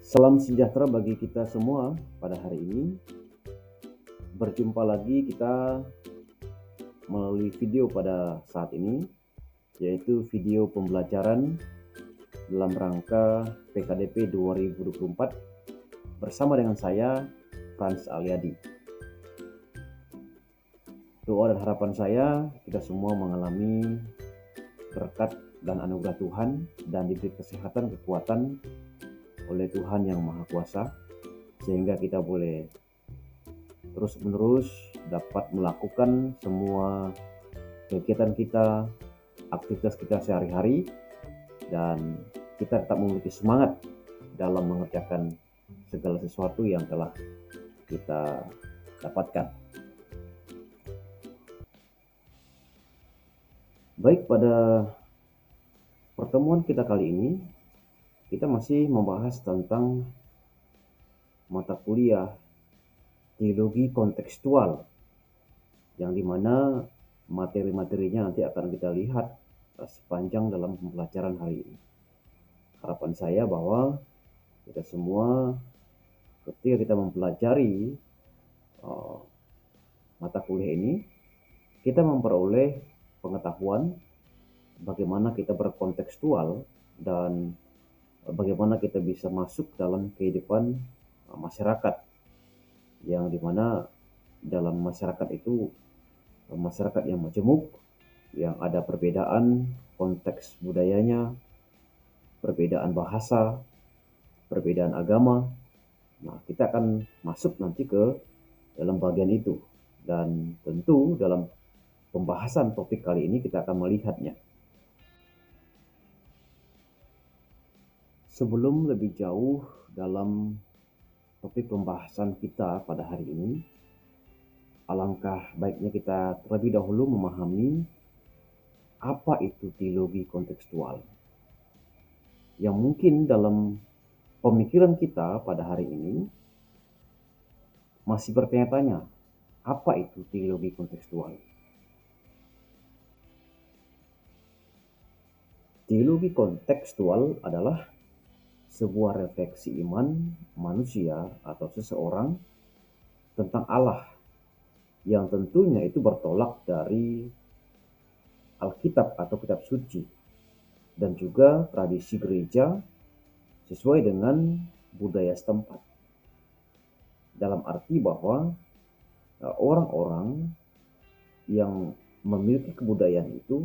Salam sejahtera bagi kita semua pada hari ini. Berjumpa lagi kita melalui video pada saat ini, yaitu video pembelajaran dalam rangka PKDP 2024 bersama dengan saya, Frans Aliadi. Doa dan harapan saya, kita semua mengalami berkat dan anugerah Tuhan dan diberi kesehatan, kekuatan oleh Tuhan yang Maha Kuasa, sehingga kita boleh terus-menerus dapat melakukan semua kegiatan kita, aktivitas kita sehari-hari, dan kita tetap memiliki semangat dalam mengerjakan segala sesuatu yang telah kita dapatkan. Baik, pada pertemuan kita kali ini, kita masih membahas tentang mata kuliah teologi kontekstual, yang dimana materi-materinya nanti akan kita lihat sepanjang dalam pembelajaran hari ini. Harapan saya bahwa kita semua ketika kita mempelajari mata kuliah ini, kita memperoleh pengetahuan bagaimana kita berkontekstual dan bagaimana kita bisa masuk dalam kehidupan masyarakat, yang dimana dalam masyarakat itu masyarakat yang majemuk, yang ada perbedaan konteks budayanya, perbedaan bahasa, perbedaan agama. Nah, kita akan masuk nanti ke dalam bagian itu, dan tentu dalam pembahasan topik kali ini kita akan melihatnya. Sebelum lebih jauh dalam topik pembahasan kita pada hari ini, alangkah baiknya kita terlebih dahulu memahami apa itu teologi kontekstual. Yang mungkin dalam pemikiran kita pada hari ini masih bertanya-tanya, apa itu teologi kontekstual? Teologi kontekstual adalah sebuah refleksi iman manusia atau seseorang tentang Allah, yang tentunya itu bertolak dari Alkitab atau kitab suci, dan juga tradisi gereja sesuai dengan budaya setempat. Dalam arti bahwa orang-orang yang memiliki kebudayaan itu,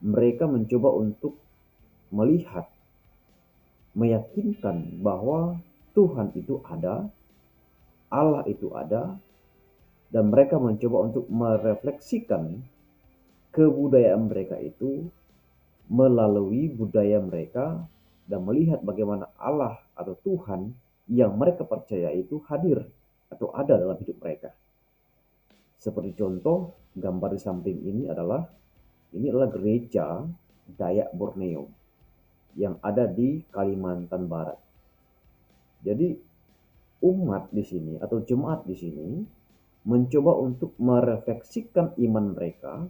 mereka mencoba untuk melihat, meyakinkan bahwa Tuhan itu ada, Allah itu ada, dan mereka mencoba untuk merefleksikan kebudayaan mereka itu melalui budaya mereka dan melihat bagaimana Allah atau Tuhan yang mereka percaya itu hadir atau ada dalam hidup mereka. Seperti contoh, gambar di samping ini adalah gereja Dayak Borneo yang ada di Kalimantan Barat. Jadi umat di sini atau jemaat di sini mencoba untuk merefleksikan iman mereka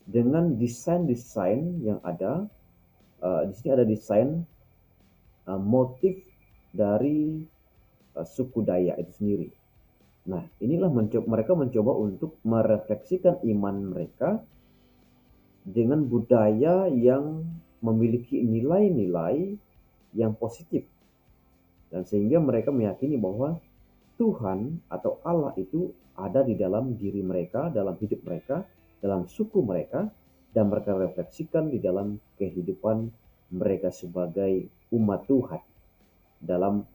dengan desain-desain yang ada. Di sini ada desain motif dari suku Dayak itu sendiri. Nah, inilah mereka mencoba untuk merefleksikan iman mereka dengan budaya yang memiliki nilai-nilai yang positif, dan sehingga mereka meyakini bahwa Tuhan atau Allah itu ada di dalam diri mereka, dalam hidup mereka, dalam suku mereka, dan mereka refleksikan di dalam kehidupan mereka sebagai umat Tuhan, dalam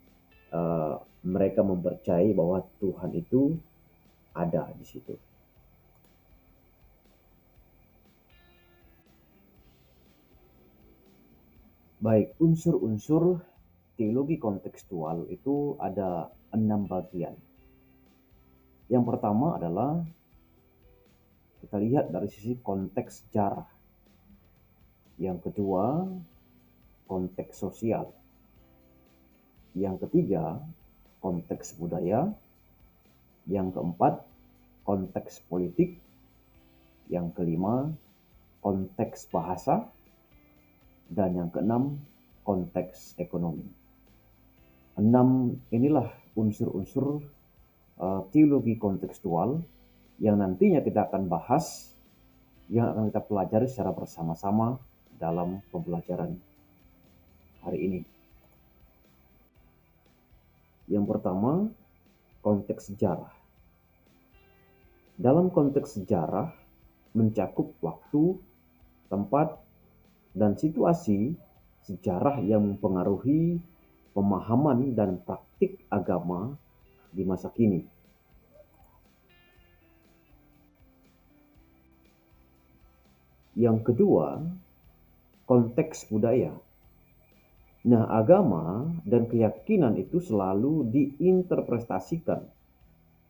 mereka mempercayai bahwa Tuhan itu ada di situ. Baik, unsur-unsur teologi kontekstual itu ada 6 bagian. Yang pertama adalah kita lihat dari sisi konteks sejarah. Yang kedua, konteks sosial. Yang ketiga, konteks budaya. Yang keempat, konteks politik. Yang kelima, konteks bahasa. Dan yang keenam, konteks ekonomi. Inilah unsur-unsur teologi kontekstual yang nantinya kita akan bahas, yang akan kita pelajari secara bersama-sama dalam pembelajaran hari ini. Yang pertama, konteks sejarah. Dalam konteks sejarah mencakup waktu, tempat, dan situasi sejarah yang mempengaruhi pemahaman dan praktik agama di masa kini. Yang kedua, konteks budaya. Nah, agama dan keyakinan itu selalu diinterpretasikan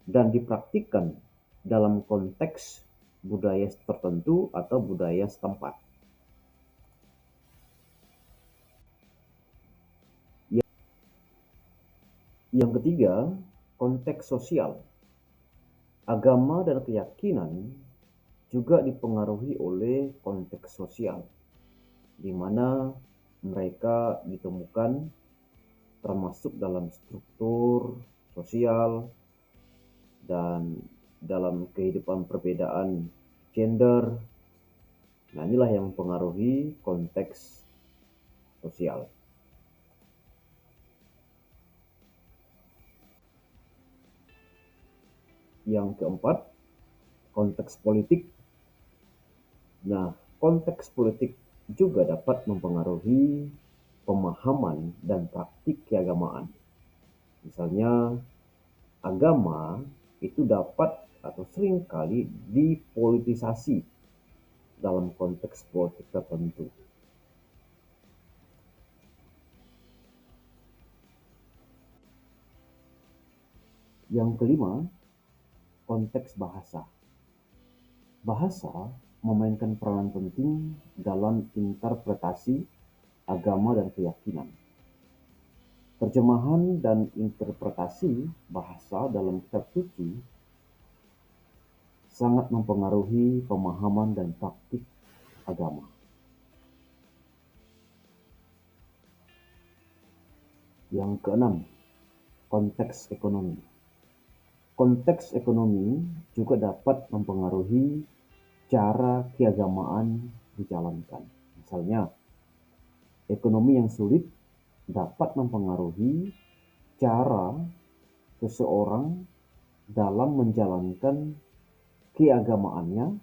dan dipraktikkan dalam konteks budaya tertentu atau budaya setempat. Yang ketiga, konteks sosial. Agama dan keyakinan juga dipengaruhi oleh konteks sosial, di mana mereka ditemukan termasuk dalam struktur sosial dan dalam kehidupan perbedaan gender. Nah, inilah yang mempengaruhi konteks sosial. Yang keempat, konteks politik. Nah, konteks politik juga dapat mempengaruhi pemahaman dan praktik keagamaan. Misalnya, agama itu dapat atau seringkali dipolitisasi dalam konteks politik tertentu. Yang kelima, konteks bahasa. Bahasa memainkan peranan penting dalam interpretasi agama dan keyakinan. Terjemahan dan interpretasi bahasa dalam kitab suci sangat mempengaruhi pemahaman dan praktik agama. Yang keenam, konteks ekonomi. Konteks ekonomi juga dapat mempengaruhi cara keagamaan dijalankan. Misalnya, ekonomi yang sulit dapat mempengaruhi cara seseorang dalam menjalankan keagamaannya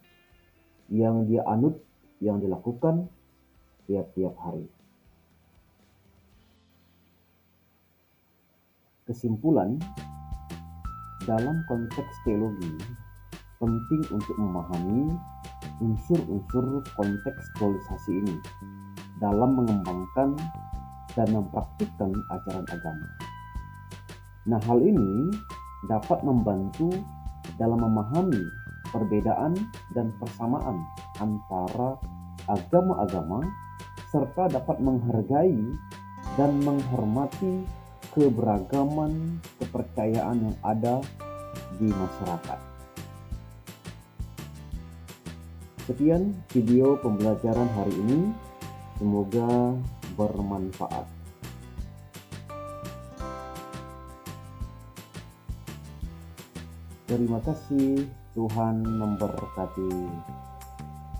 yang dia anut, yang dilakukan tiap-tiap hari. Kesimpulan, dalam konteks teologi, penting untuk memahami unsur-unsur kontekstualisasi ini dalam mengembangkan dan mempraktikkan ajaran agama. Nah, hal ini dapat membantu dalam memahami perbedaan dan persamaan antara agama-agama, serta dapat menghargai dan menghormati keberagaman kepercayaan yang ada di masyarakat. Sekian video pembelajaran hari ini, semoga bermanfaat. Terima kasih, Tuhan memberkati.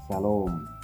Shalom.